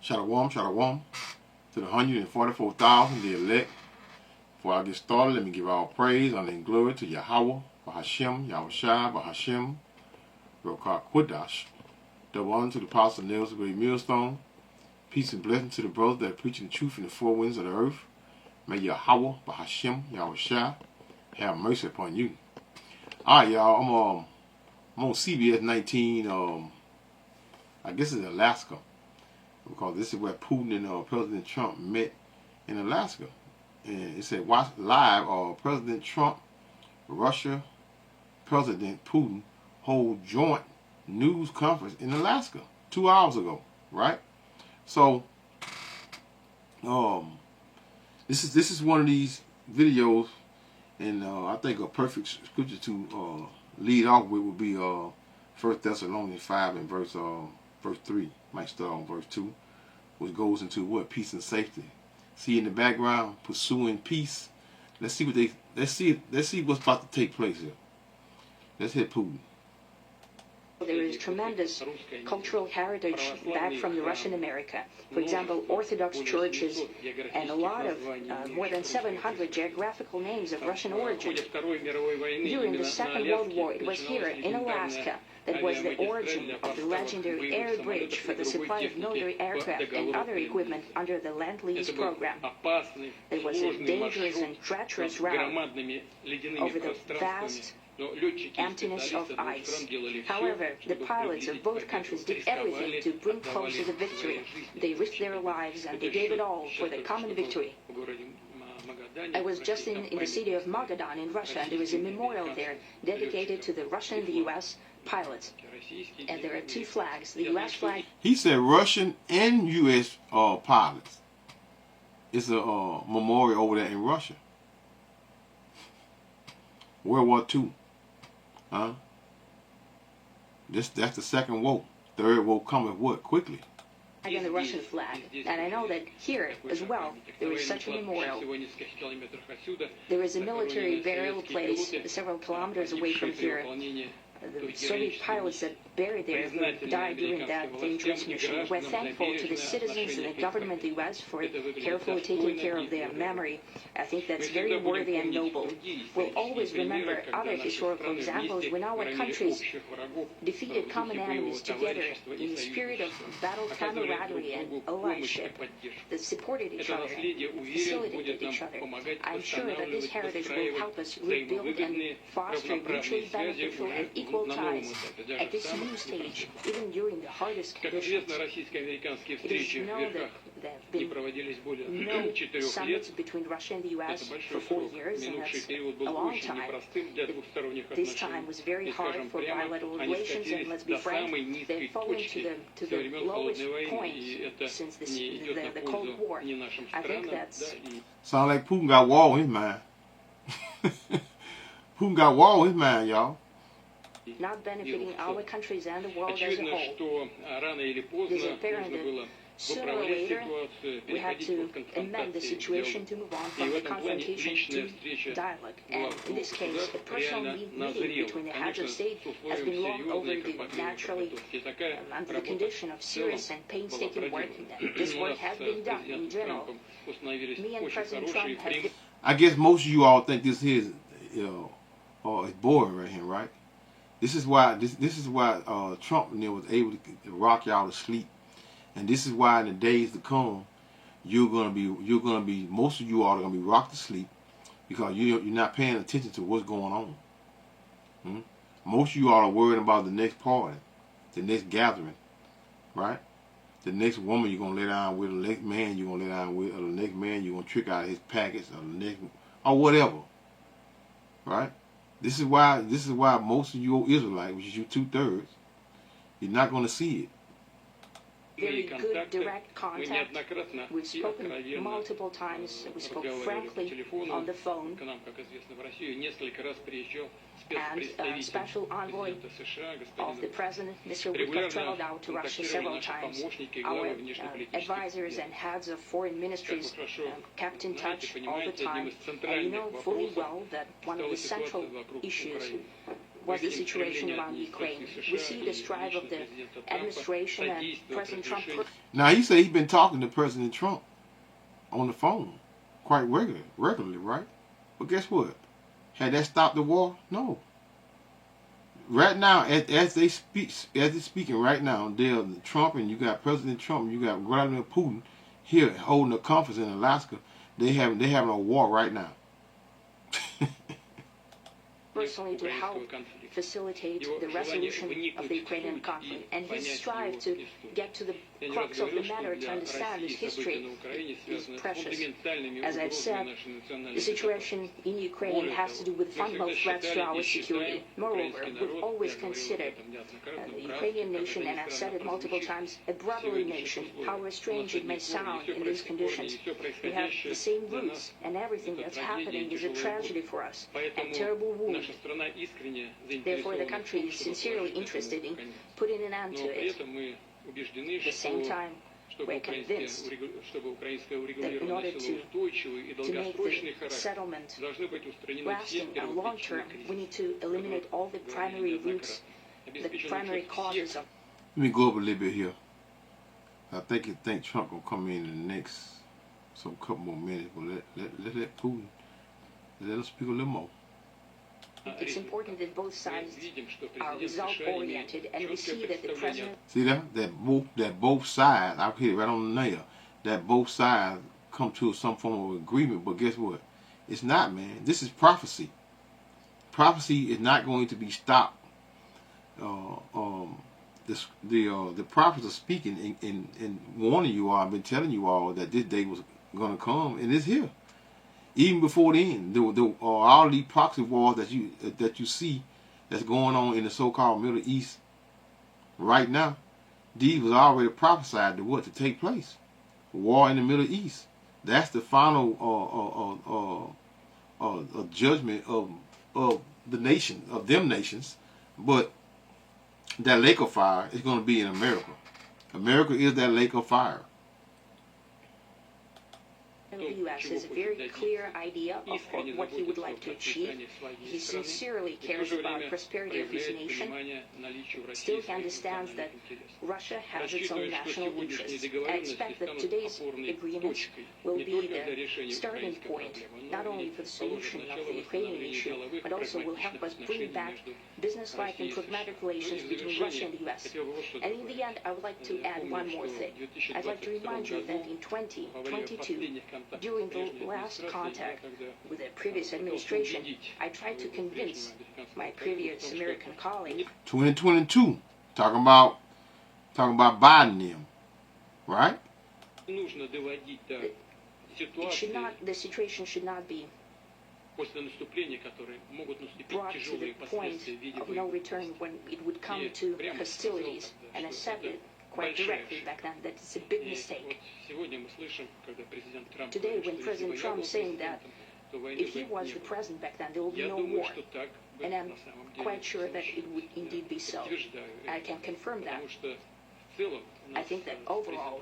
Shalom, shalom to the 144,000, the elect. Before I get started, let me give all praise, honor, and glory to Yahweh, Bahashem, Yahushua, Bahashem, Rokar Qudash. Double honor to the apostle Nails of Great Millstone. Peace and blessing to the brothers that are preaching the truth in the four winds of the earth. May Yahweh, Bahashem, Yahushua have mercy upon you. Alright, y'all, I'm on CBS 19, I guess it's Alaska, because this is where Putin and President Trump met in Alaska. And it said, watch live, President Trump, Russia, President Putin hold joint news conference in Alaska 2 hours ago, right? So, this is one of these videos, and I think a perfect scripture to lead off with would be 1 Thessalonians 5 and verse 3. Might start on verse 2, which goes into what? Peace and safety. See in the background, pursuing peace. Let's see what's about to take place here. Let's hit Putin. There is tremendous cultural heritage back from the Russian America. For example, Orthodox churches and a lot of more than 700 geographical names of Russian origin. During the Second World War, it was here in Alaska that was the origin of the legendary air bridge for the supply of military aircraft and other equipment under the Lend-Lease program. It was a dangerous and treacherous route over the vast emptiness of ice. However, the pilots of both countries did everything to bring closer the victory. They risked their lives and they gave it all for the common victory. I was just in the city of Magadan in Russia, and there is a memorial there dedicated to the Russian and the U.S. pilots. And there are two flags, the U.S. flag. He said Russian and U.S. pilots. It's a memorial over there in Russia. World War II. Huh? That's the second woe. Third woe coming what? Quickly. And the Russian flag. And I know that here as well there is such a memorial. There is a military burial place several kilometers away from here. The Soviet pilots that buried there who died during that dangerous mission. We're thankful to the citizens and the government of the U.S. for carefully taking care of their memory. I think that's very worthy and noble. We'll always remember other historical examples when our countries defeated common enemies together in the spirit of battle camaraderie and allyship that supported each other, facilitated each other. I'm sure that this heritage will help us rebuild and foster mutually beneficial and equal ties at this new stage, even during the hardest conditions. It is known that there have been no summits between Russia and the U.S. for 4 years, and that's a long time. This time was very hard for bilateral relations, and let's be frank, they've fallen to the lowest point since the Cold War. I think that's... Sound like Putin got war in his mind. Putin got war in his mind, y'all. Not benefiting our countries and the world as a whole. It is apparent that sooner or later we had to amend the situation to move on from the confrontation to dialogue. And in this case, a personal meeting between the heads of state has been long overdue, naturally under the condition of serious and painstaking work. This work has been done in general. Me and President Trump have been... I guess most of you all think this is, it's boring right here, right? This is why Trump was able to rock y'all to sleep, and this is why in the days to come, you're gonna be most of you all are gonna be rocked to sleep because you're not paying attention to what's going on. Most of you all are worried about the next party, the next gathering, right? The next woman you're gonna lay down with, the next man you're gonna lay down with, or the next man you're gonna trick out of his package, or the next, or whatever, right? This is why most of you Israelites, which is you 2/3, you're not going to see it. Very good direct contact. We've spoken multiple times. We spoke frankly on the phone. And special envoy of the president, Mr. Witkoff, traveled out to Russia several times. Our advisors and heads of foreign ministries kept in touch all the time. And you know fully well that one of the central issues was the situation around Ukraine. We see the strive of the administration and President Trump. Now, he said he's been talking to President Trump on the phone quite regularly, right? But guess what? Had that stopped the war? No. Right now, as they're speaking right now, Trump and you got President Trump and you got Vladimir Putin here holding a conference in Alaska. They having a war right now. Personally, to help facilitate the resolution of the Ukrainian conflict, and his strive to get to the crux of the matter, to understand his history, is precious. As I've said, the situation in Ukraine has to do with fundamental threats to our security. Moreover, we've always considered the Ukrainian nation, and I've said it multiple times, a brotherly nation, however strange it may sound in these conditions. We have the same roots, and everything that's happening is a tragedy for us, a terrible wound. Therefore, the country is sincerely interested in putting an end to it. At the same time, we're convinced that in order to make the settlement lasting and long-term, we need to eliminate all the primary roots, the primary causes of... Let me go up a little bit here. I think Trump will come in the next couple more minutes, but let Putin, let him speak a little more. It's important that both sides are result-oriented, and we see that the president... See that both sides, I'll hit it right on the nail, that both sides come to some form of agreement, but guess what? It's not, man. This is prophecy. Prophecy is not going to be stopped. The prophets are speaking and warning you all, I've been telling you all that this day was going to come, and it's here. Even before then, all these proxy wars that you see that's going on in the so-called Middle East right now, these was already prophesied to take place. War in the Middle East. That's the final judgment of the nation, of them nations. But that lake of fire is going to be in America. America is that lake of fire. The U.S. has a very clear idea of what he would like to achieve. He sincerely cares about the prosperity of his nation. Still, he understands that Russia has its own national interests. I expect that today's agreements will be the starting point, not only for the solution of the Ukrainian issue, but also will help us bring back business-like and pragmatic relations between Russia and the U.S. And in the end, I would like to add one more thing. I'd like to remind you that in 2022, during the last contact with the previous administration, I tried to convince my previous American colleague. 2022, talking about Biden, them, right? The situation should not be brought to the point of no return when it would come to hostilities, and I said it quite directly back then that it's a big mistake. Today, when President Trump is saying that if he was the president back then, there will be no war, and I'm quite sure that it would indeed be so. I can confirm that. I think that overall,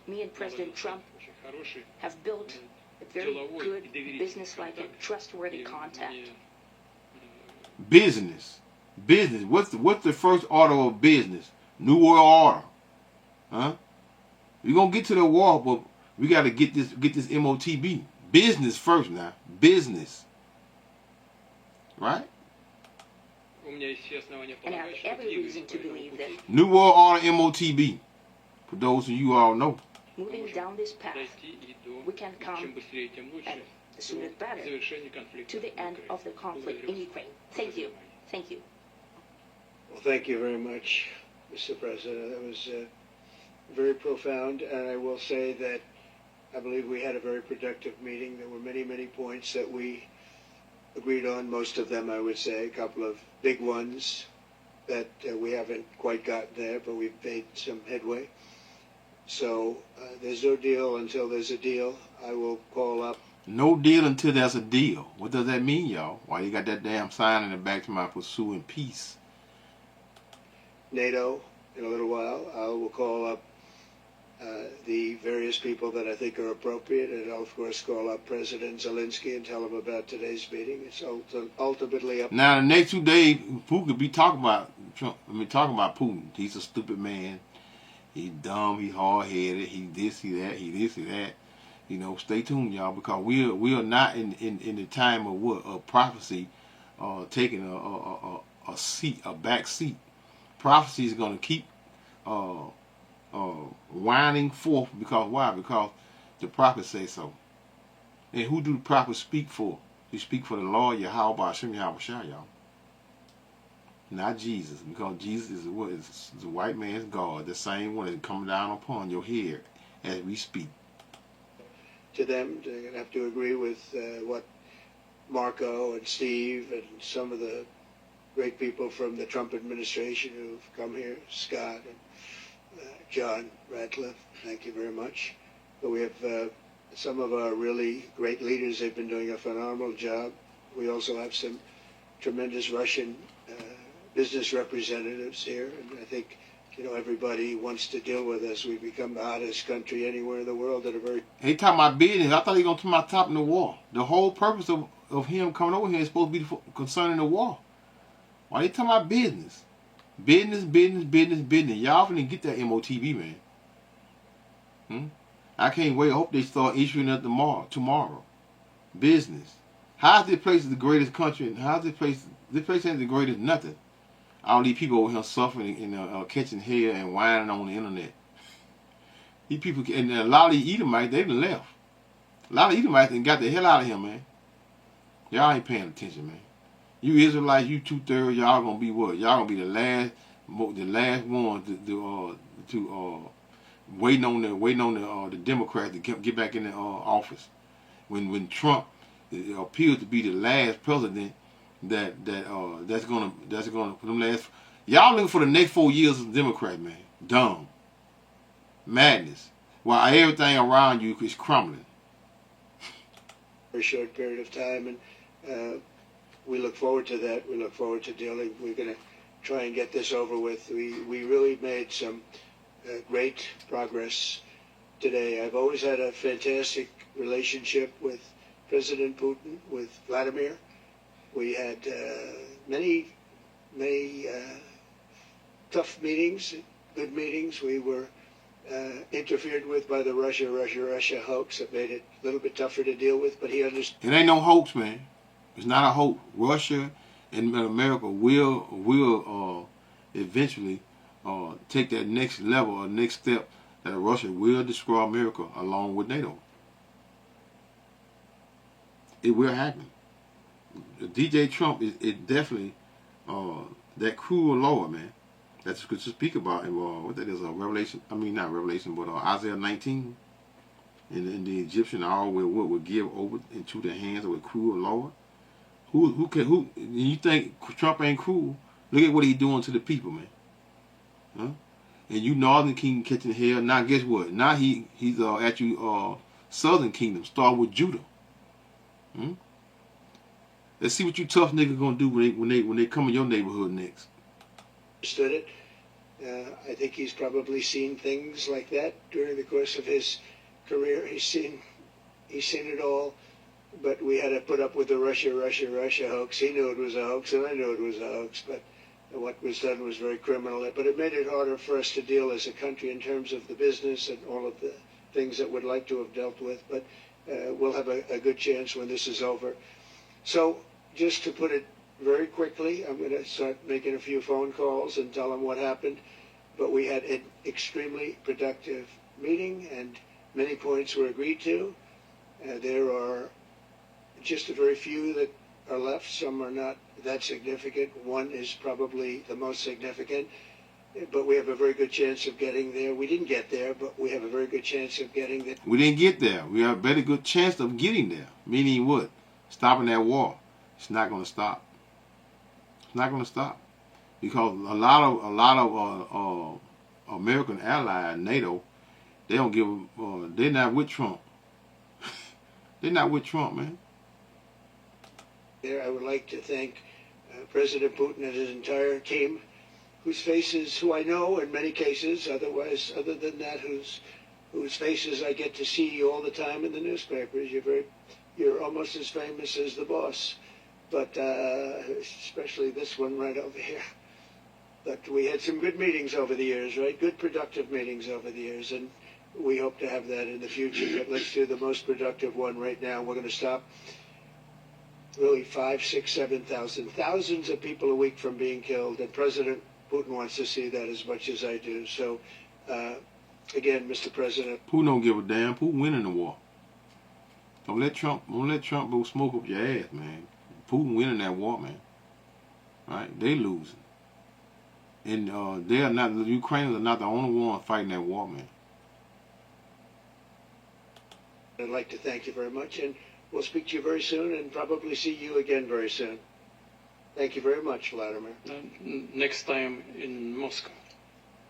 me and President Trump have built a very good, business-like, and trustworthy contact. Business. What's the first order of business? New World Order. Huh? We're gonna get to the war, but we gotta get this MOTB. Business first now. Business. Right? And I have every reason to believe that New World Order MOTB. For those of you all know. Moving down this path, we can come, and the sooner the better, to the end of the conflict in Ukraine. Thank you. Thank you. Well, thank you very much, Mr. President. That was very profound, and I will say that I believe we had a very productive meeting. There were many, many points that we agreed on. Most of them, I would say, a couple of big ones that we haven't quite gotten there, but we've made some headway. So there's no deal until there's a deal. I will call up. No deal until there's a deal. What does that mean, y'all? Why you got that damn sign in the back to my pursuing peace? NATO in a little while. I will call up the various people that I think are appropriate, and I'll of course call up President Zelensky and tell him about today's meeting. It's ultimately up. Now the next 2 days, Putin could be talking about Trump. Talking about Putin. He's a stupid man. He's dumb. He's hard-headed. He this, he that. He this, he that. You know, stay tuned, y'all, because we are not in the time of what a prophecy, taking a seat, a back seat. Prophecy is going to keep winding forth, because why? Because the prophets say so. And who do the prophets speak for? They speak for the Lord Yahweh Hashem Yahweh Shai, y'all. Not Jesus, because Jesus is what is the white man's God, the same one that's coming down upon your head as we speak. To them, they're going to have to agree with what Marco and Steve and some of the great people from the Trump administration who've come here, Scott and John Ratcliffe, thank you very much. But we have some of our really great leaders. They've been doing a phenomenal job. We also have some tremendous Russian business representatives here, and I think, you know, everybody wants to deal with us. We've become the hottest country anywhere in the world that are very... He talking about business. I thought he was going to talk about topping the war. The whole purpose of him coming over here is supposed to be concerning the war. Why they talking about business? Business. Y'all finna get that MOTV, man. I can't wait. I hope they start issuing it tomorrow. Business. How's this place the greatest country? And how's this place? This place ain't the greatest nothing. All these people over here suffering and catching hell and whining on the internet. These people, and a lot of these Edomites, they done left. A lot of Edomites done got the hell out of here, man. Y'all ain't paying attention, man. You Israelites, you 2/3, y'all gonna be what? Y'all gonna be the last one to waiting on the Democrats to get back in the office. When Trump appears to be the last president that's gonna for them last. Y'all looking for the next 4 years of Democrat, man. Dumb. Madness. While everything around you is crumbling. For a short period of time, and we look forward to that. We look forward to dealing. We're going to try and get this over with. We really made some great progress today. I've always had a fantastic relationship with President Putin, with Vladimir. We had many tough meetings, good meetings. We were interfered with by the Russia hoax. That made it a little bit tougher to deal with, but he understood. It ain't no hoax, man. It's not a hoax. Russia and America will eventually take that next level or next step, that Russia will destroy America along with NATO. It will happen. DJ Trump is definitely that cruel Lord, man. That's good to speak about. What that is, Revelation. I mean, not Revelation, but Isaiah 19. And the Egyptian all will give over into the hands of a cruel Lord. Who? You think Trump ain't cruel? Look at what he's doing to the people, man. Huh? And you Northern Kingdom catching hell. Now guess what? Now he's at you Southern Kingdom, start with Judah. Let's see what you tough niggas gonna do when they come in your neighborhood next. Understood it. I think he's probably seen things like that during the course of his career. He's seen it all. But we had to put up with the Russia hoax. He knew it was a hoax, and I knew it was a hoax. But what was done was very criminal. But it made it harder for us to deal as a country in terms of the business and all of the things that we'd like to have dealt with. But we'll have a good chance when this is over. So just to put it very quickly, I'm going to start making a few phone calls and tell them what happened. But we had an extremely productive meeting, and many points were agreed to. There are just a very few that are left. Some are not that significant. One is probably the most significant, but we have a very good chance of getting there. We didn't get there, but we have a very good chance of getting there. We didn't get there. We have a very good chance of getting there. Meaning what? Stopping that war. It's not going to stop. It's not going to stop, because a lot of American allies, NATO, they don't give. They're not with Trump. They're not with Trump, man. There, I would like to thank President Putin and his entire team, who I know in many cases, other than that, who's whose faces I get to see all the time in the newspapers. You're almost as famous as the boss, but especially this one right over here. But we had some good meetings over the years, right? Good productive meetings over the years, and we hope to have that in the future. But let's do the most productive one right now. We're going to stop really 5, 6, 7,000, thousands of people a week from being killed, and President Putin wants to see that as much as I do. So, again, Mr. President, Putin don't give a damn. Putin winning the war. Don't let Trump go smoke up your ass, man. Putin winning that war, man. Right? They losing. And the Ukrainians are not the only one fighting that war, man. I'd like to thank you very much, and we'll speak to you very soon and probably see you again very soon. Thank you very much, Vladimir. Next time in Moscow.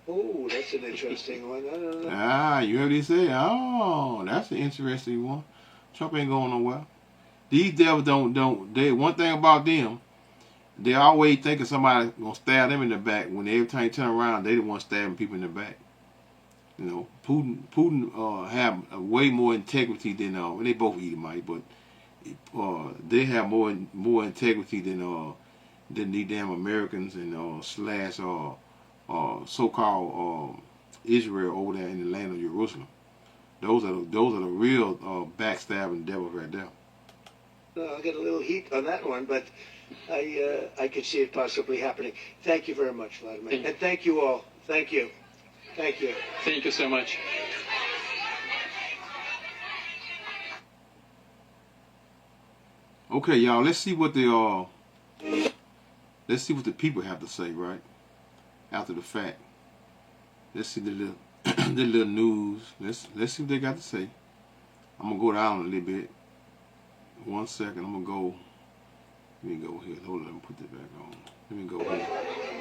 Oh, that's an interesting one. I don't know. Ah, you heard what he say? Oh, that's an interesting one. Trump ain't going nowhere. These devils they one thing about them, they always thinking somebody gonna stab them in the back when every time you turn around, they the one stabbing people in the back. You know, Putin have way more integrity than they both Edomite, but they have more integrity than the damn Americans and slash so-called Israel over there in the land of Jerusalem. Those are the real backstabbing devils right there. I'll get a little heat on that one, but I could see it possibly happening. Thank you very much, Vladimir. And thank you all. Thank you. Thank you. Thank you so much. Okay, y'all. Let's see what the people have to say, right? After the fact. Let's see the little the little news. Let's see what they got to say. I'm gonna go down a little bit. 1 second. I'm gonna go. Let me go here. Hold on. Let me put that back on. Let me go here.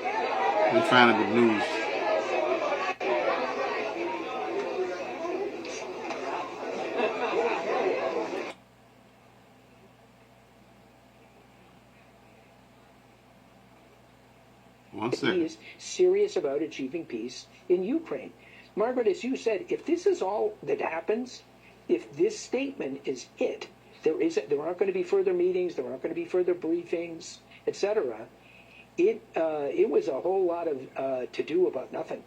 Let me find out the news. He is serious about achieving peace in Ukraine. Margaret, as you said, if this is all that happens, if this statement is it, there aren't going to be further meetings, there aren't going to be further briefings, etc. It was a whole lot of to do about nothing.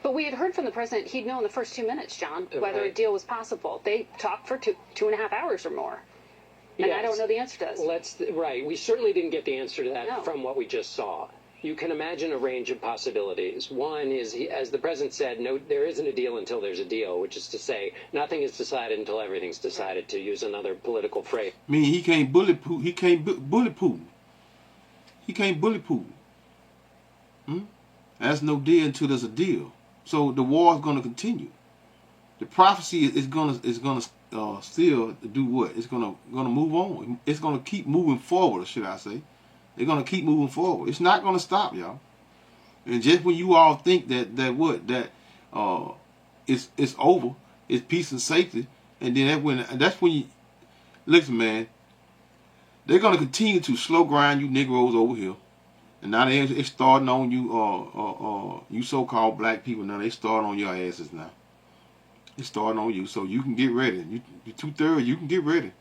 But we had heard from the president he'd know in the first 2 minutes, John, whether a deal was possible. They talked for two and a half hours or more. And yes. I don't know the answer to this. Right. We certainly didn't get the answer to that from what we just saw. You can imagine a range of possibilities. One is, as the president said, no, there isn't a deal until there's a deal, which is to say nothing is decided until everything's decided, to use another political phrase. I mean, he can't bully Putin. He can't bully Putin. He can't bully Putin. There's no deal until there's a deal. So the war is going to continue. The prophecy is going to still do what? It's going to move on. It's going to keep moving forward, should I say? They're going to keep moving forward. It's not going to stop, y'all. And just when you all think that it's over, it's peace and safety, and then that's when you listen, man. They're going to continue to slow grind you Negroes over here, and now they're starting on you, you so-called black people. Now they starting on your asses now. It's starting on you, so you can get ready. You're 2/3. You can get ready.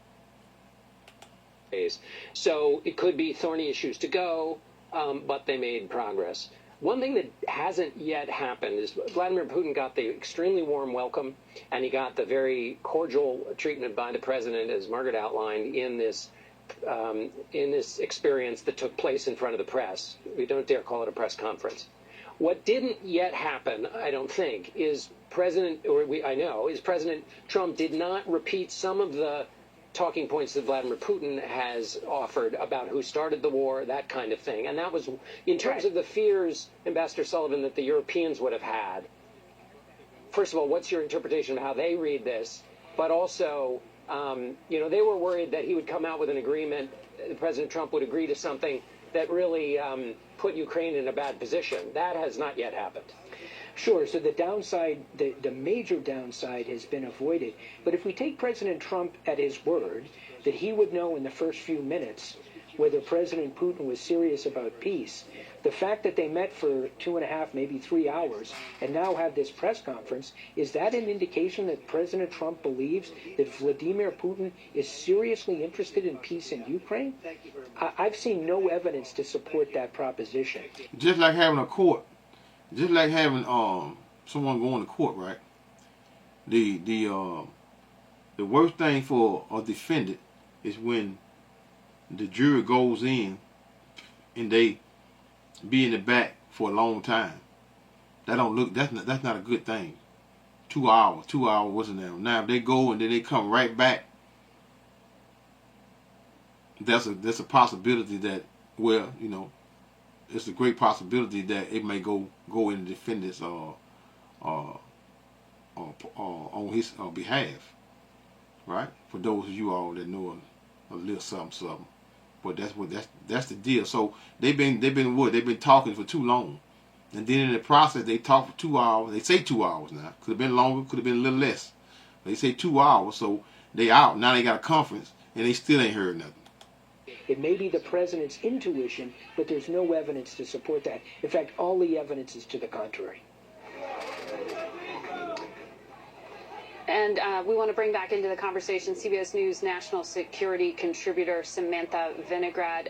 So it could be thorny issues to go, but they made progress. One thing that hasn't yet happened is Vladimir Putin got the extremely warm welcome, and he got the very cordial treatment by the president, as Margaret outlined, in this experience that took place in front of the press. We don't dare call it a press conference. What didn't yet happen, I don't think, is President Trump did not repeat some of the talking points that Vladimir Putin has offered about who started the war, that kind of thing. And that was, in terms of the fears, Ambassador Sullivan, that the Europeans would have had. First of all, what's your interpretation of how they read this? But also, they were worried that he would come out with an agreement, President Trump would agree to something that really put Ukraine in a bad position. That has not yet happened. Sure, so the downside, the major downside has been avoided. But if we take President Trump at his word that he would know in the first few minutes whether President Putin was serious about peace. The fact that they met for 2.5, maybe 3 hours, and now have this press conference, is that an indication that President Trump believes that Vladimir Putin is seriously interested in peace in Ukraine? I've seen no evidence to support that proposition. Just like having a court, just like having someone going to court, right? The worst thing for a defendant is when the jury goes in and they be in the back for a long time. That don't look. That's not a good thing. 2 hours wasn't there. Now if they go and then they come right back, that's a possibility that, well, you know, it's a great possibility that it may go in the defendant's on his behalf, right? For those of you all that know a little something. But that's the deal. So they've been talking for too long, and then in the process they talk for 2 hours. They say 2 hours now. Could have been longer. Could have been a little less. They say 2 hours. So they out now. They got a conference and they still ain't heard nothing. It may be the president's intuition, but there's no evidence to support that. In fact, all the evidence is to the contrary. And we want to bring back into the conversation CBS News national security contributor Samantha Vinograd.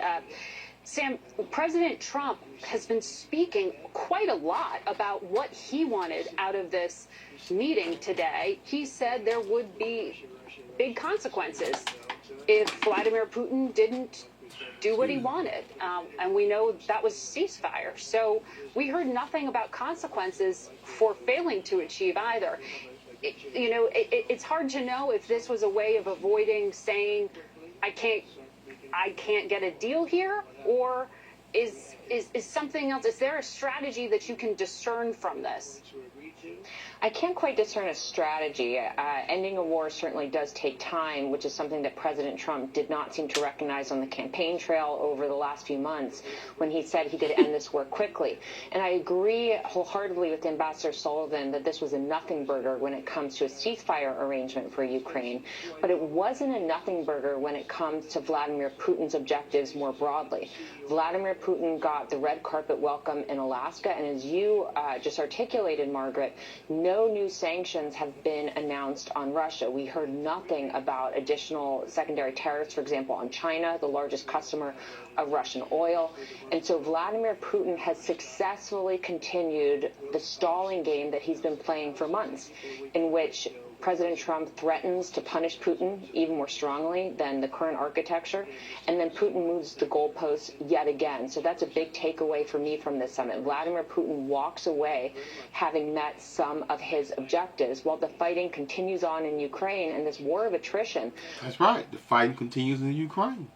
Sam, President Trump has been speaking quite a lot about what he wanted out of this meeting today. He said there would be big consequences if Vladimir Putin didn't do what he wanted. And we know that was ceasefire. So we heard nothing about consequences for failing to achieve either. It's hard to know if this was a way of avoiding saying, I can't get a deal here, or is something else. Is there a strategy that you can discern from this? I can't quite discern a strategy. Ending a war certainly does take time, which is something that President Trump did not seem to recognize on the campaign trail over the last few months when he said he could end this war quickly. And I agree wholeheartedly with Ambassador Sullivan that this was a nothing burger when it comes to a ceasefire arrangement for Ukraine, but it wasn't a nothing burger when it comes to Vladimir Putin's objectives more broadly. Vladimir Putin got the red carpet welcome in Alaska, and as you just articulated, Margaret, no new sanctions have been announced on Russia. We heard nothing about additional secondary tariffs, for example, on China, the largest customer of Russian oil. And so Vladimir Putin has successfully continued the stalling game that he's been playing for months, in which President Trump threatens to punish Putin even more strongly than the current architecture, and then Putin moves the goalposts yet again. So that's a big takeaway for me from this summit. Vladimir Putin walks away having met some of his objectives while the fighting continues on in Ukraine and this war of attrition. That's right. The fighting continues in Ukraine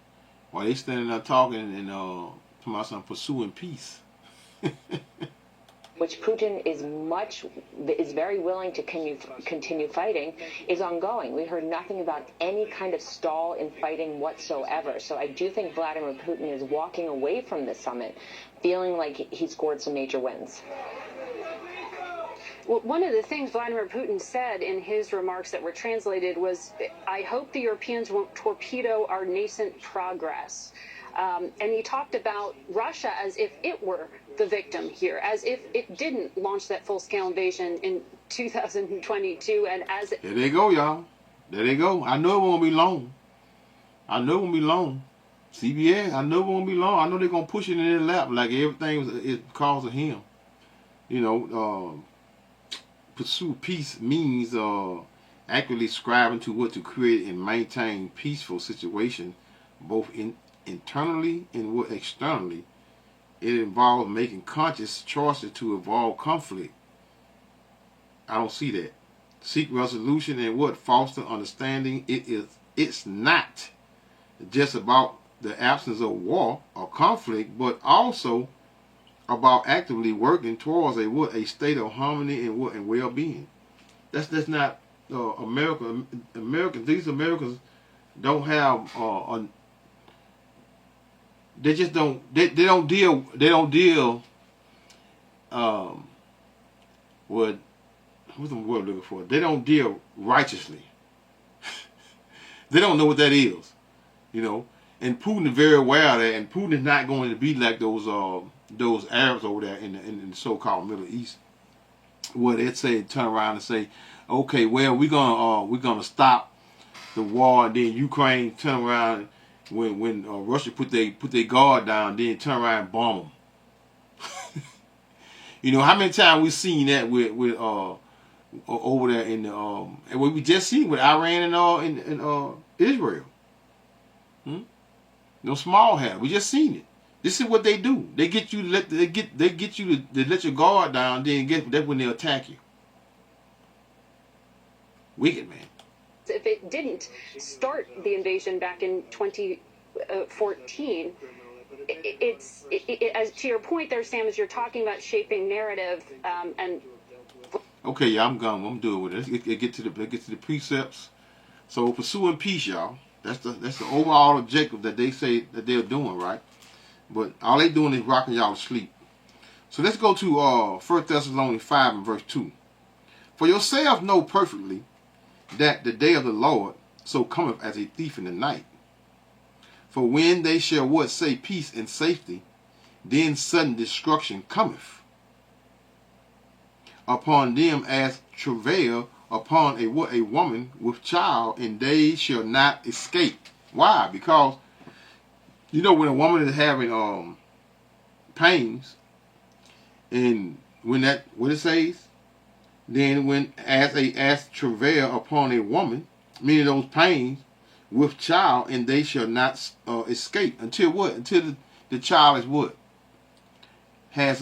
while they standing there talking and talking about some pursuing peace. Which Putin is very willing to continue fighting, is ongoing. We heard nothing about any kind of stall in fighting whatsoever. So I do think Vladimir Putin is walking away from this summit feeling like he scored some major wins. Well, one of the things Vladimir Putin said in his remarks that were translated was, I hope the Europeans won't torpedo our nascent progress. And he talked about Russia as if it were the victim here, as if it didn't launch that full-scale invasion in 2022, and as there they go, y'all. There they go. I know it won't be long. CBS, I know it won't be long. I know they're gonna push it in their lap like everything is because of him. Pursue peace means accurately striving to create and maintain peaceful situation, both internally and externally. It involves making conscious choices to avoid conflict. I don't see that. Seek resolution and foster understanding. It's not just about the absence of war or conflict, but also about actively working towards a state of harmony and well-being. That's not America. These Americans don't have they just don't. They don't deal. They don't deal. With what's the word I'm looking for? They don't deal righteously. They don't know what that is, And Putin is very aware of that, and Putin is not going to be like those Arabs over there in the so-called Middle East, where they turn around and say, okay, well we're gonna stop the war, and then Ukraine turn around when Russia put their guard down, then turn around and bomb them. You know how many times we've seen that with over there in the and what we just seen with Iran and Israel. No small hat. We just seen it. This is what they do. They get you to let your guard down. Then that's when they attack you. Wicked, man. If it didn't start the invasion back in 2014, as to your point there, Sam, as you're talking about shaping narrative and. Okay, yeah, I'm gone. I'm doing with it. Let's get to the precepts. So pursuing peace, y'all. That's the overall objective that they say that they're doing, right? But all they doing is rocking y'all to sleep. So let's go to 1 Thessalonians 5 and verse 2. For yourselves know perfectly that the day of the Lord so cometh as a thief in the night. For when they shall say peace and safety, then sudden destruction cometh upon them as travail upon a woman with child, and they shall not escape. Why? Because you know when a woman is having pains, and what it says, then when as travail upon a woman, meaning those pains with child, and they shall not escape until what? Until the child is what? Has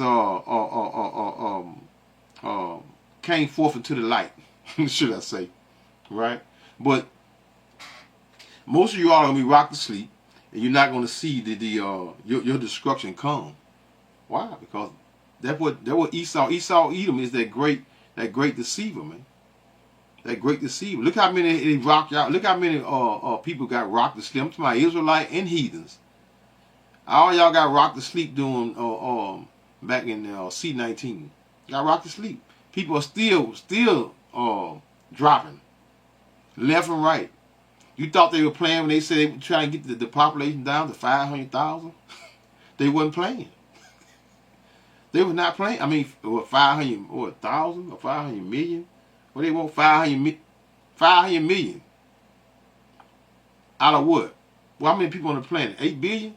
came forth into the light, should I say, right? But most of you all are gonna be rocked to sleep, and you're not gonna see your destruction come. Why? Because that's what Esau Edom is, that great deceiver, man. That great deceiver. Look how many they rocked out. Look how many people got rocked to sleep. I'm talking about Israelite and heathens. All y'all got rocked to sleep doing back in C-19. Got rocked to sleep. People are still dropping left and right. You thought they were playing when they said they were trying to get the population down to 500,000? They wasn't playing. They were not playing. I mean, 500 or 1,000 or 500 million. Well, they want 500 million. Out of what? Well, how many people on the planet? 8 billion?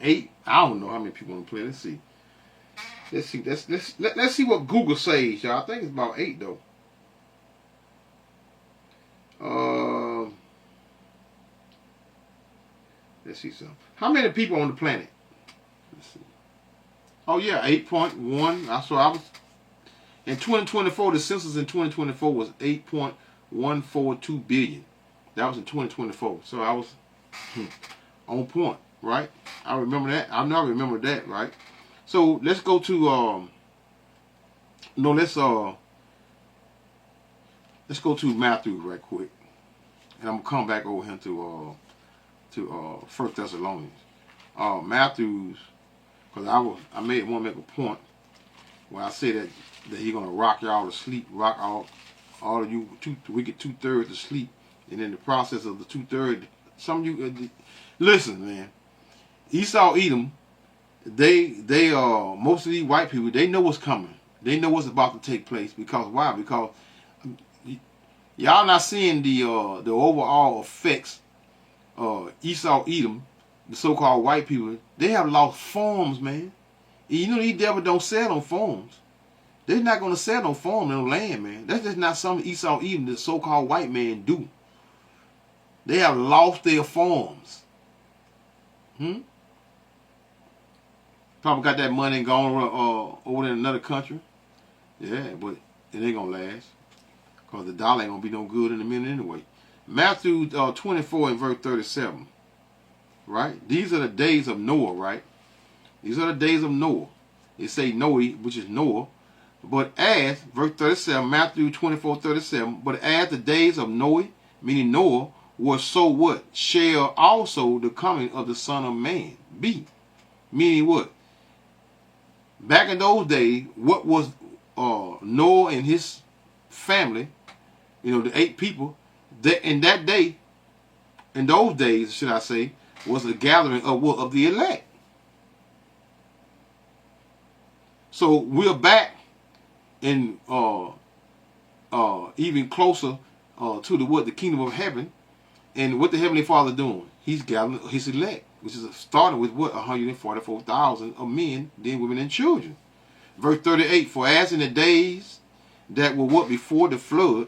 8? I don't know how many people on the planet. Let's see. Let's see what Google says, y'all. I think it's about 8 though. Let's see something. How many people on the planet? Let's see. Oh yeah, 8.1. I was in 2024. The census in 2024 was 8.142 billion. That was in 2024. So I was on point, right? I remember that. I know I remember that, right? So let's go to let's go to Matthew right quick, and I'm gonna come back over here to 1 Thessalonians. Matthew's, because I want to make a point where I say that he's gonna rock y'all to sleep, rock all of you. We get 2/3 to sleep, and in the process of the 2/3, some of you listen, man. Esau Edom. They most of these white people, they know what's coming. They know what's about to take place. Because why? Because y'all not seeing the overall effects. Esau Edom, the so-called white people, they have lost farms, man. And you know these devils don't sell on farms. They're not gonna sell on farm, no land, man. That's just not something Esau Edom, the so-called white man, do. They have lost their farms. Probably got that money and gone over in another country. Yeah, but it ain't gonna last. Because the dollar ain't gonna be no good in a minute anyway. Matthew 24 and verse 37. Right? These are the days of Noah, right? These are the days of Noah. It say Noah, which is Noah. But as, verse 37, Matthew 24:37, but as the days of Noah, meaning Noah, was so what? Shall also the coming of the Son of Man be. Meaning what? Back in those days, what was Noah and his family, the 8 people, that in that day, in those days, should I say, was a gathering of what? Of the elect. So we're back in even closer to the kingdom of heaven, and what the Heavenly Father doing? He's gathering his elect, which is starting with what? 144,000 of men, then women and children. Verse 38, for as in the days that were what? Before the flood,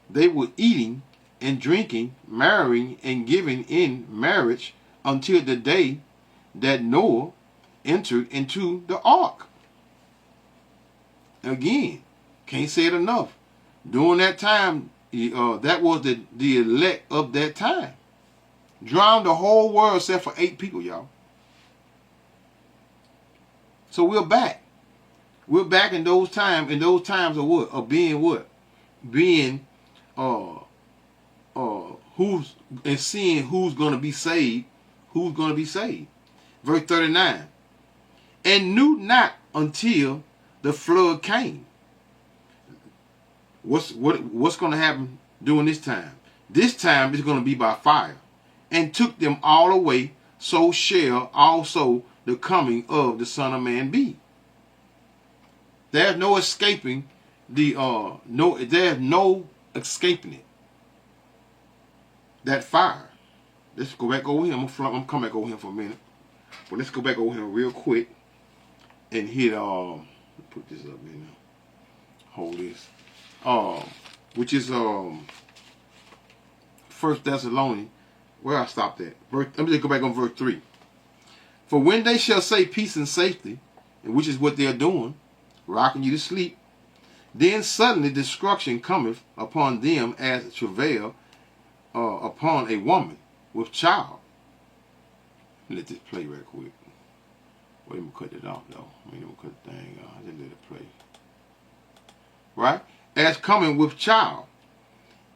they were eating and drinking, marrying and giving in marriage until the day that Noah entered into the ark. Again, can't say it enough. During that time, that was the elect of that time. Drowned the whole world except for 8 people, y'all. So we're back. We're back in those times. And those times of what? Of being what? Being who's and seeing who's going to be saved. Who's going to be saved? Verse 39. And knew not until the flood came. What's going to happen during this time? This time is going to be by fire, and took them all away. So shall also the coming of the Son of Man be. There's no escaping there's no escaping it. That fire. Let's go back over here. I'm gonna come back over here for a minute, but let's go back over here real quick and hit put this up in there. Hold this. Which is 1 Thessalonians. Where I stopped at. Let me just go back on verse 3. For when they shall say peace and safety, and which is what they're doing, rocking you to sleep, then suddenly destruction cometh upon them as travail upon a woman with child. Let this play right quick. Wait, I'm gonna cut it off though. I'm gonna cut the thing off. Just let it play. Right? As coming with child,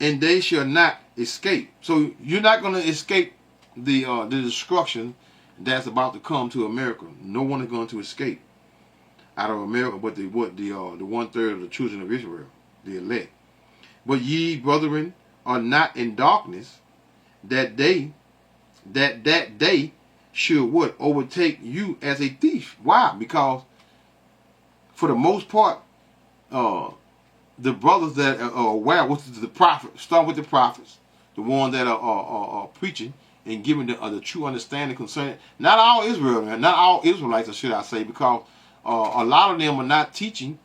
and they shall not escape. So you're not going to escape the destruction that's about to come to America. No one is going to escape out of America, but the 1/3 of the children of Israel, the elect. But ye, brethren, are not in darkness, that day should what? Overtake you as a thief. Why? Because for the most part, the brothers that are aware, which is the prophet, start with the prophets, the ones that are preaching and giving the true understanding concerning, not all Israel, not all Israelites, should I say, because a lot of them are not teaching,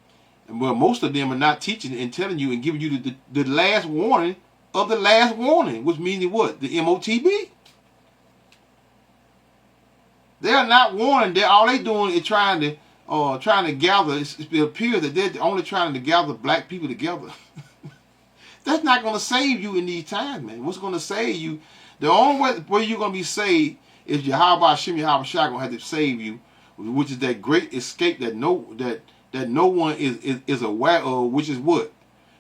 well, most of them are not teaching and telling you and giving you the last warning of the last warning, which means what? The MOTB. They are not warning. All they doing is trying to gather. It appears that they're only trying to gather black people together. That's not going to save you in these times, man. What's going to save you? The only way you're going to be saved is Yahweh Hashem Yahweh Shai going to have to save you, which is that great escape that no one is aware of, which is what?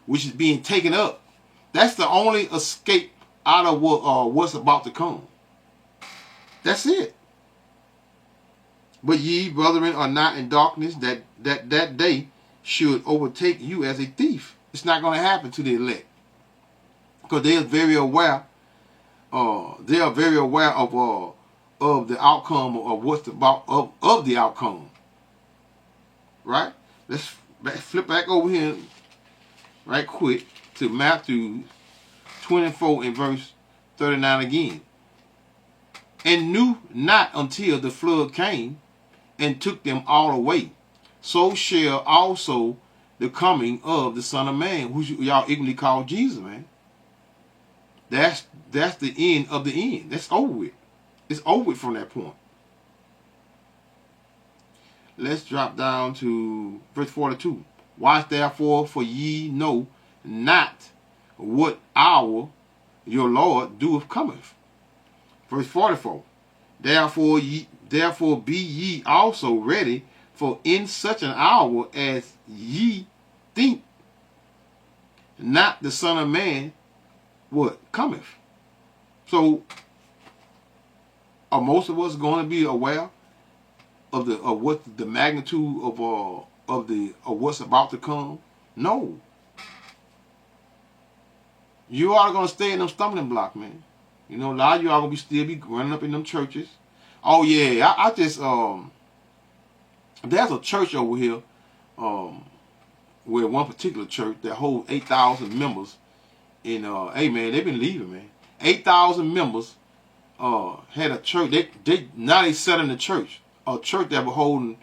Which is being taken up. That's the only escape out of what's about to come. That's it. But ye, brethren, are not in darkness, that day should overtake you as a thief. It's not going to happen to the elect, because they are very aware. They are very aware of the outcome of what's about of the outcome. Right? Let's flip back over here, right quick, to Matthew 24 and verse 39 again. And knew not until the flood came and took them all away. So shall also the coming of the Son of Man, who y'all ignorantly call Jesus, man. That's the end of the end. That's over with. It's over with from that point. Let's drop down to verse 42. Watch therefore, for ye know not what hour your Lord doeth cometh. Verse 44. Therefore be ye also ready, for in such an hour as ye think not the Son of Man what cometh. So are most of us going to be aware of what the magnitude of what's about to come? No. You are going to stay in them stumbling block, man. You know, a lot of y'all gonna still be running up in them churches. Oh yeah, I just there's a church over here, where one particular church that holds 8,000 members, and hey man, they've been leaving, man. 8,000 members had a church. Now they set in the church, a church that was holding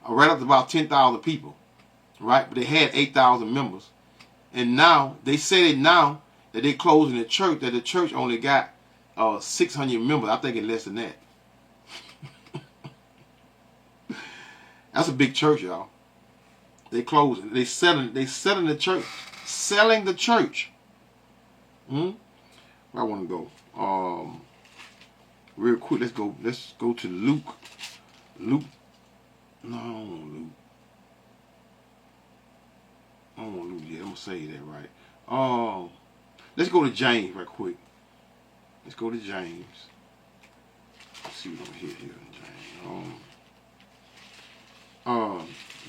right up to about 10,000 people, right? But they had 8,000 members, and now they say that now that they closing the church, that the church only got 600 members. I think it's less than that. That's a big church, y'all. They closing. They selling the church. Selling the church. Where I want to go? Real quick, let's go to Luke. No, I don't want Luke. I don't want Luke yet. I'm gonna say that right. Let's go to James right quick. Let's go to James. Let's see what I'm here in James.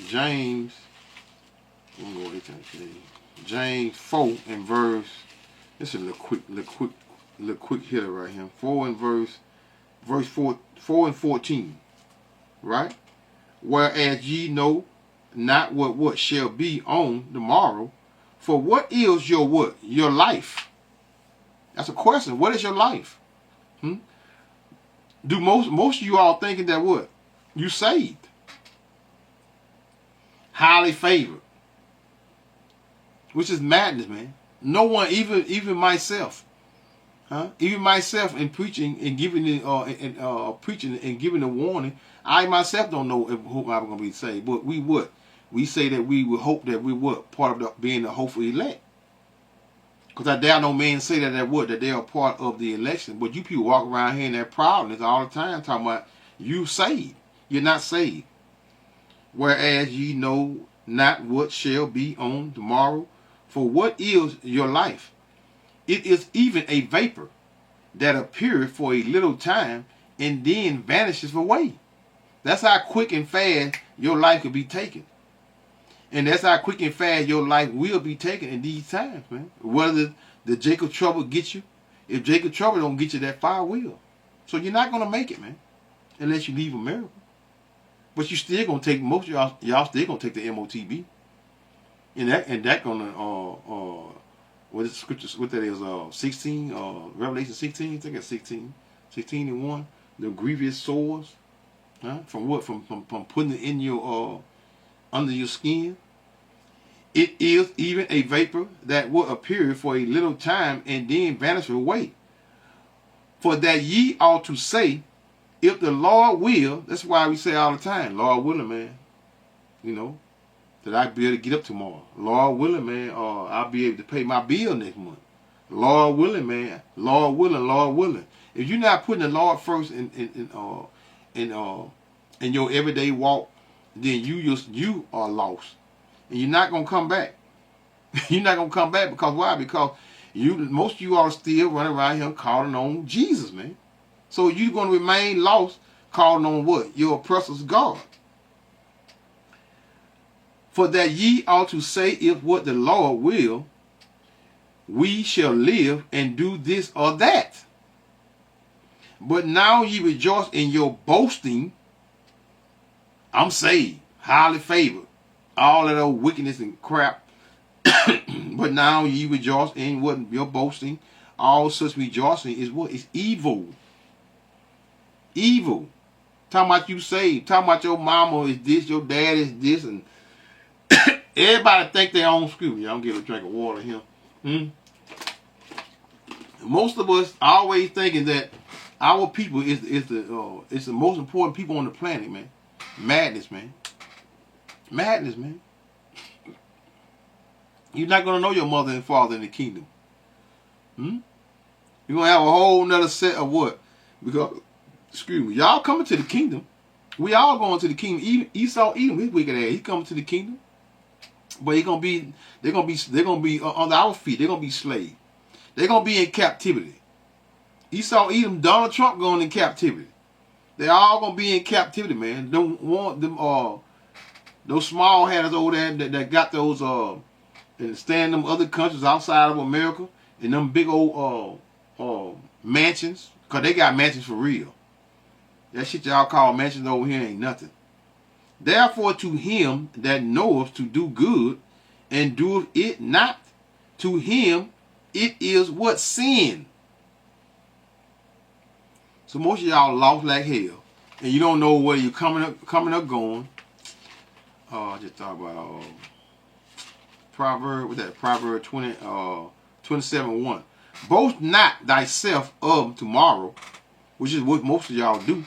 James. I'm gonna go to James 4 and verse. This is a little quick hitter right here. 4 and verse 4 and 14. Right? Whereas ye know not what shall be on the morrow, for what is your what? Your life. That's a question. What is your life? Do most of you all thinking that what? You saved. Highly favored. Which is madness, man. No one, even myself, even myself in preaching and giving preaching and giving a warning, I myself don't know who I'm going to be saved. But we would. We say that we would hope that we would part of being the hopeful elect. Because I dare no man say that they are part of the election. But you people walk around here in that proudness all the time talking about you saved. You're not saved. Whereas ye know not what shall be on tomorrow. For what is your life? It is even a vapor that appeareth for a little time and then vanishes away. That's how quick and fast your life could be taken. And that's how quick and fast your life will be taken in these times, man. Whether the Jacob trouble gets you, if Jacob trouble don't get you, that fire will. So you're not going to make it, man, unless you leave America. But you still going to take, most of y'all still going to take the MOTB. And that gonna what is the scripture? What that is? 16. Revelation 16. I think it's 16. 16 and 1. The grievous sores. From what? From putting it in your under your skin. It is even a vapor that will appear for a little time and then vanish away. For that ye ought to say, if the Lord will. That's why we say all the time, Lord willing, man. You know. That I'll be able to get up tomorrow. Lord willing, man, I'll be able to pay my bill next month. Lord willing, man. Lord willing, Lord willing. If you're not putting the Lord first in your everyday walk, then you are lost. And you're not gonna come back. You're not gonna come back because why? Because most of you are still running around here calling on Jesus, man. So you're gonna remain lost calling on what? Your oppressor's God. For that ye ought to say, if what the Lord will, we shall live and do this or that. But now ye rejoice in your boasting. I'm saved, highly favored, all of that wickedness and crap. But now ye rejoice in what your boasting. All such rejoicing is what? It's evil. Evil. Talking about you saved. Talking about your mama is this, your dad is this, and everybody think they own screw. Y'all get a drink of water here. Most of us always thinking that our people is the most important people on the planet, man. Madness, man. Madness, man. You're not gonna know your mother and father in the kingdom. You're gonna have a whole nother set of what? Because, excuse me, y'all coming to the kingdom. We all going to the kingdom. Even Esau, Edom, his wicked ass, he coming to the kingdom. But they're gonna be under our feet. They're gonna be slaves. They're gonna be in captivity. Esau, Edom, Donald Trump going in captivity. They're all gonna be in captivity, man. Don't want them those small hatters over there that got those and stay in them other countries outside of America and them big old mansions, because they got mansions for real. That shit y'all call mansions over here ain't nothing. Therefore to him that knoweth to do good, and doeth it not, to him it is what? Sin. So most of y'all lost like hell, and you don't know where you're coming up going. I just thought about Proverb 27:1. Boast not thyself of tomorrow, which is what most of y'all do.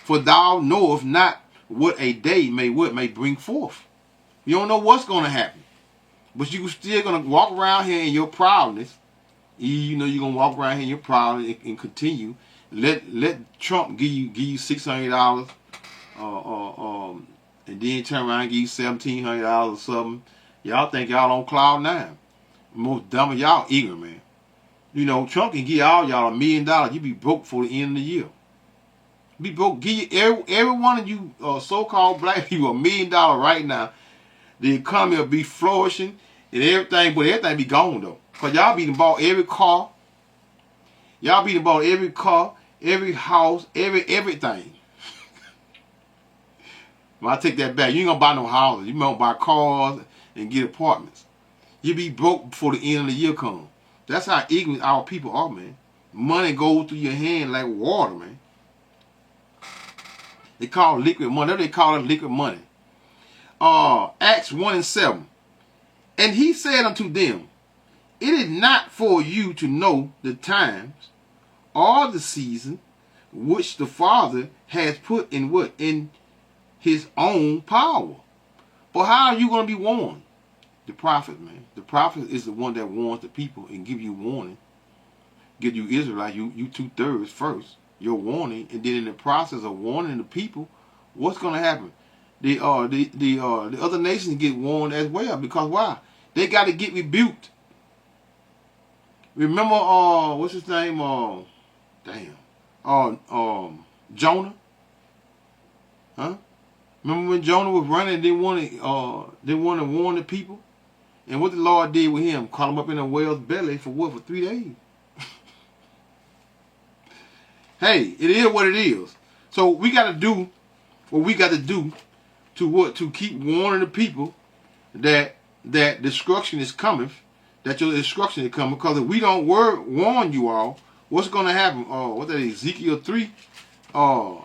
For thou knowest not what a day may bring forth. You don't know what's going to happen, but you still going to walk around here in your proudness. You know you're going to walk around here in your proudness and continue. Let Trump give you $600, and then turn around and give you $1,700 or something. Y'all think y'all on cloud nine. Most dumb of y'all ignorant, man. You know, Trump can give all y'all $1 million. You be broke for the end of the year. Be broke. Give you every one of you so-called black people $1 million right now. The economy will be flourishing and everything, but everything be gone though. Cause y'all be bought every car. Y'all be bought every car, every house, everything. Well, I take that back. You ain't gonna buy no houses. You gonna buy cars and get apartments. You be broke before the end of the year comes. That's how ignorant our people are, man. Money goes through your hand like water, man. They call it liquid money. They call it liquid money. Acts 1:7. And he said unto them, it is not for you to know the times or the season which the Father has put in what? In his own power. But how are you going to be warned? The prophet, man. The prophet is the one that warns the people and give you warning. Give you Israelite, you 2/3 first. Your warning, and then in the process of warning the people, what's going to happen? The other nations get warned as well, because why? They got to get rebuked. Remember, what's his name? Jonah. Huh? Remember when Jonah was running? They wanted to warn the people, and what the Lord did with him? Caught him up in a whale's belly for what? For 3 days. Hey, it is what it is. So we got to do what we got to do to keep warning the people that destruction is coming, that your destruction is coming. Because if we don't warn you all, what's going to happen? What's that? Ezekiel 3. I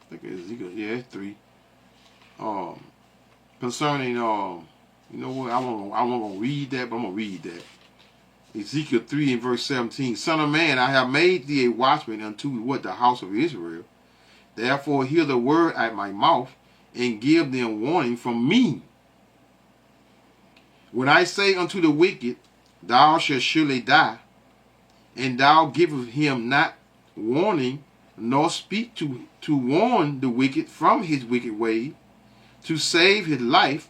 think it's Ezekiel. Yeah, it's 3. Concerning you know what? I won't gonna read that, but I'm gonna read that. Ezekiel 3 and verse 17. Son of man, I have made thee a watchman unto what? The house of Israel. Therefore hear the word at my mouth, and give them warning from me. When I say unto the wicked, thou shalt surely die, and thou givest him not warning, nor speak to warn the wicked from his wicked way, to save his life,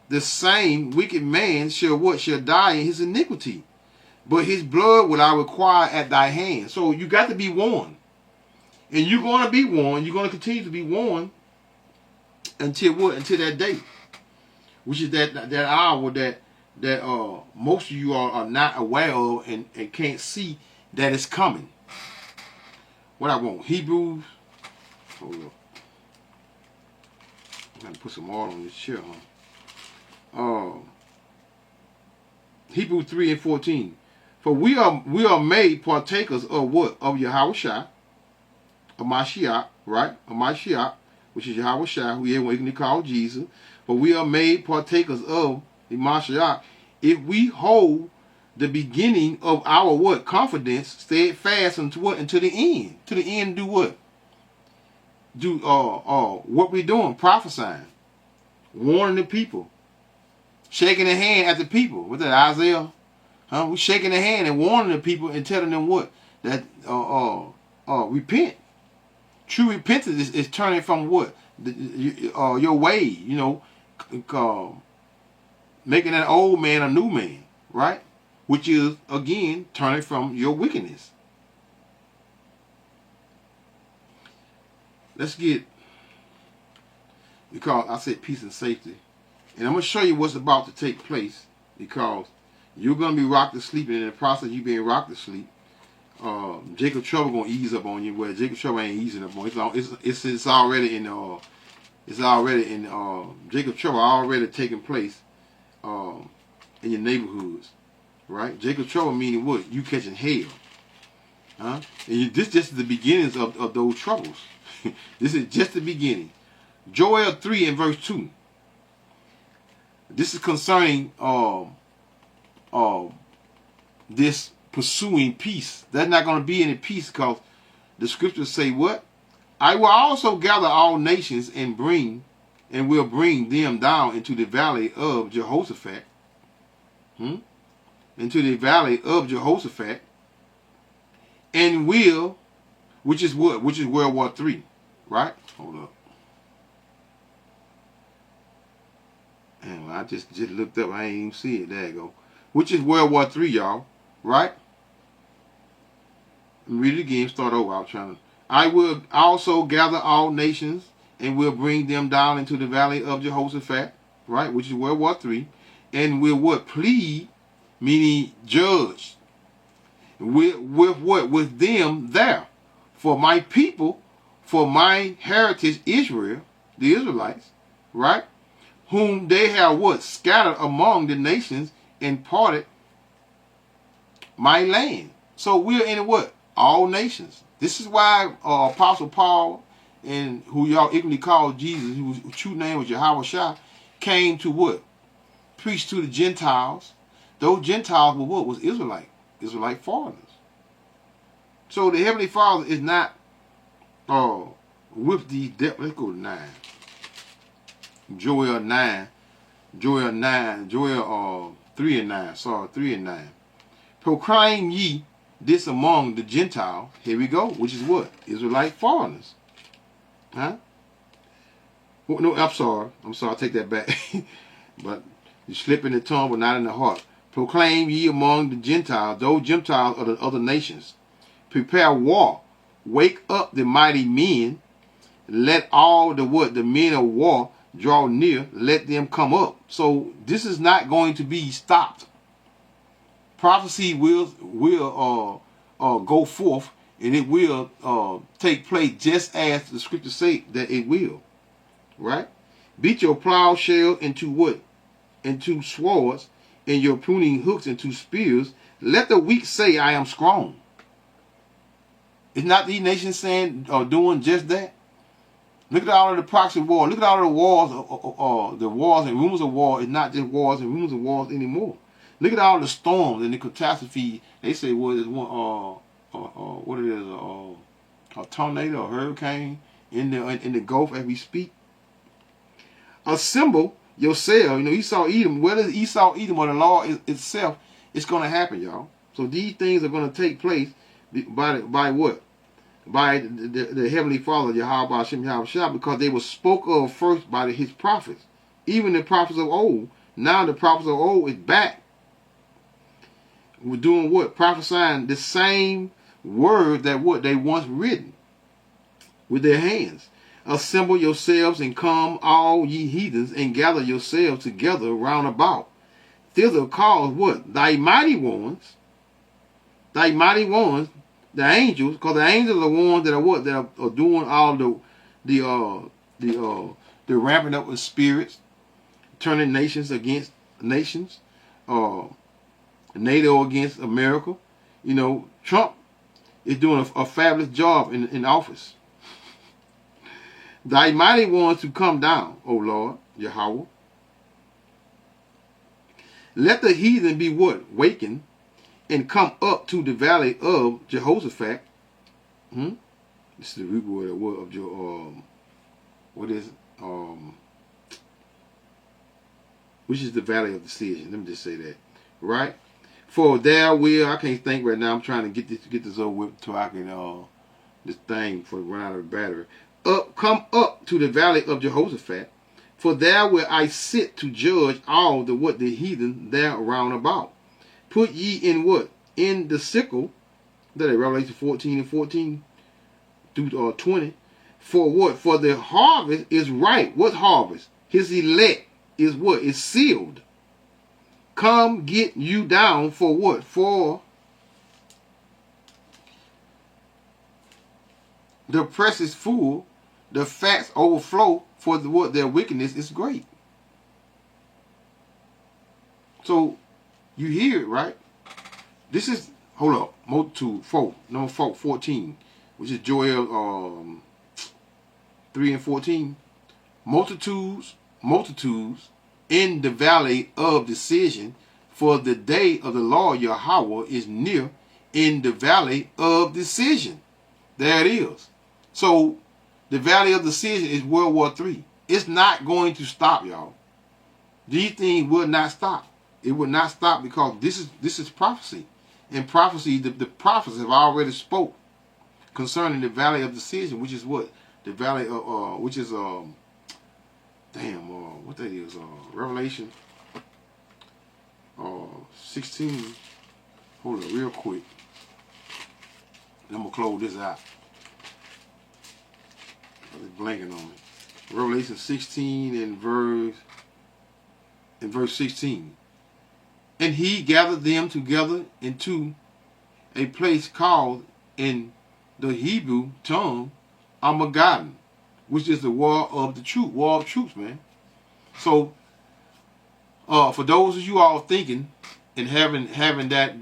the same wicked man shall what? Shall die in his iniquity. But his blood will I require at thy hand. So you got to be warned. And you're going to be warned. You're going to continue to be warned until what? Until that day. Which is that hour that most of you are not aware of and can't see that it's coming. What I want? Hebrews. Hold up. I'm going to put some oil on this chair, huh? Hebrews 3 and 14. For we are made partakers of what? Of Yahushua, of Mashiach, right? Of Mashiach, which is Yahushua, who we call Jesus. But we are made partakers of the Mashiach if we hold the beginning of our what? Confidence steadfast unto what? Until the end. To the end, do what? Do what we doing? Prophesying, warning the people, shaking their hand at the people. What's that, Isaiah? Huh? We shaking their hand and warning the people and telling them what? That repent. True repentance is turning from what? Your way, you know, making that old man a new man, right? Which is, again, turning from your wickedness. Let's get, because I said peace and safety. And I'm going to show you what's about to take place, because You're going to be rocked to sleep, and in the process of you being rocked to sleep, Jacob trouble going to ease up on you. Where Jacob trouble ain't easing up on you. It's already in Jacob trouble already taking place in your neighborhoods, right? Jacob trouble meaning what? You catching hell, huh? And this just the beginnings of those troubles. This is just the beginning. Joel 3 and verse 2. This is concerning this pursuing peace. There's not going to be any peace because the scriptures say what? I will also gather all nations and will bring them down into the valley of Jehoshaphat. Into the valley of Jehoshaphat. And will, which is what? Which is World War III. Right? Hold up. And I just looked up. I ain't even see it. There you go. Which is World War III, y'all. Right? Read it again. Start over. I will also gather all nations and will bring them down into the valley of Jehoshaphat. Right? Which is World War III. And will what? Plead, meaning judge. With what? With them there. For my people, for my heritage Israel, the Israelites, right? Whom they have what? Scattered among the nations and parted my land. So we're in what? All nations. This is why Apostle Paul, and who y'all ignorantly call Jesus, whose true name was Yahweh Shai, came to what? Preach to the Gentiles. Those Gentiles were what? Was Israelite foreigners. So the Heavenly Father is not with these depths. Let's go to 9. Joel 3 and 9. Sorry, 3 and 9. Proclaim ye this among the Gentiles. Here we go. Which is what? Israelite foreigners. Huh? Well, no, I'm sorry. I take that back. But you slip in the tongue, but not in the heart. Proclaim ye among the Gentiles, those Gentiles of the other nations. Prepare war. Wake up the mighty men. Let all the men of war draw near. Let them come up. So this is not going to be stopped. Prophecy will go forth, and it will take place just as the scriptures say that it will. Right? Beat your plowshares into what? Into swords, and your pruning hooks into spears. Let the weak say, I am strong. Is not these nations saying or doing just that? Look at all of the proxy wars. Look at all of the wars, the wars and rumors of war. It's not just wars and rumors of wars anymore. Look at all the storms and the catastrophe. They say what is one what it is a tornado, a hurricane in the Gulf as we speak. Assemble yourself. You know, Esau Edom. Whether it's Esau Edom or the law itself, it's going to happen, y'all. So these things are going to take place by what? By the Heavenly Father, Yahweh Hashem Yahweh Shah, because they were spoke of first by his prophets. Even the prophets of old. Now the prophets of old is back. We're doing what? Prophesying the same word that what they once written with their hands. Assemble yourselves and come, all ye heathens, and gather yourselves together round about. Thither cause what? Thy mighty ones, the angels, because the angels are the ones that are what? That are doing all the ramping up of spirits, turning nations against nations, NATO against America. You know, Trump is doing a fabulous job in office. Thy mighty ones to come down, O Lord, Yahweh. Let the heathen be what? Wakened, and come up to the valley of Jehoshaphat. This is the root word of your what is which is the valley of decision. Let me just say that. Right? For there will, I can't think right now. I'm trying to get this over with so I can this thing for run out of battery. Come up to the valley of Jehoshaphat, for there will I sit to judge all the heathen there round about. Put ye in what? In the sickle, that is Revelation 14 and 14 through 20. For what? For the harvest is ripe. What harvest? His elect is what? Is sealed. come get you down for what? For the press is full, the facts overflow, for what their wickedness is great. So you hear it, right? This is, hold up, multitude, number 14, which is Joel 3 and 14. Multitudes in the valley of decision, for the day of the Lord Yahweh is near in the valley of decision. There it is. So the valley of decision is World War III. It's not going to stop, y'all. These things will not stop. It will not stop because this is prophecy. And prophecy, the prophets have already spoke concerning the valley of decision, which is what? The valley of, which is, what that is, Revelation 16. Hold on real quick. I'm going to close this out. It's blanking on me. Revelation 16 and verse 16. And he gathered them together into a place called in the Hebrew tongue Armageddon, which is the war of troops, man. So, for those of you all thinking and having that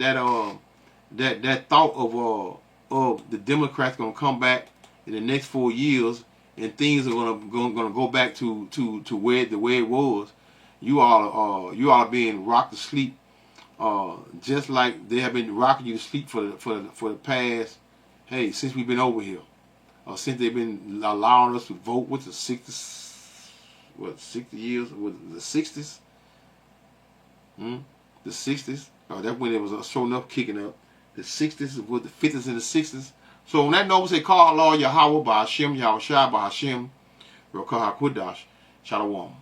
thought of the Democrats gonna come back in the next 4 years and things are gonna go back to where the way it was, you all are being rocked to sleep, just like they have been rocking you to sleep for the past, since we've been over here. Since they've been allowing us to vote with the 60 years, with the 60s? The 60s. That's when it was showing up, kicking up. The 60s, with the 50s and the 60s. So when that number say, call Allah Yahweh, by Hashem, Yahweh Shai, by Hashem, Rokah HaKodesh, Shalom.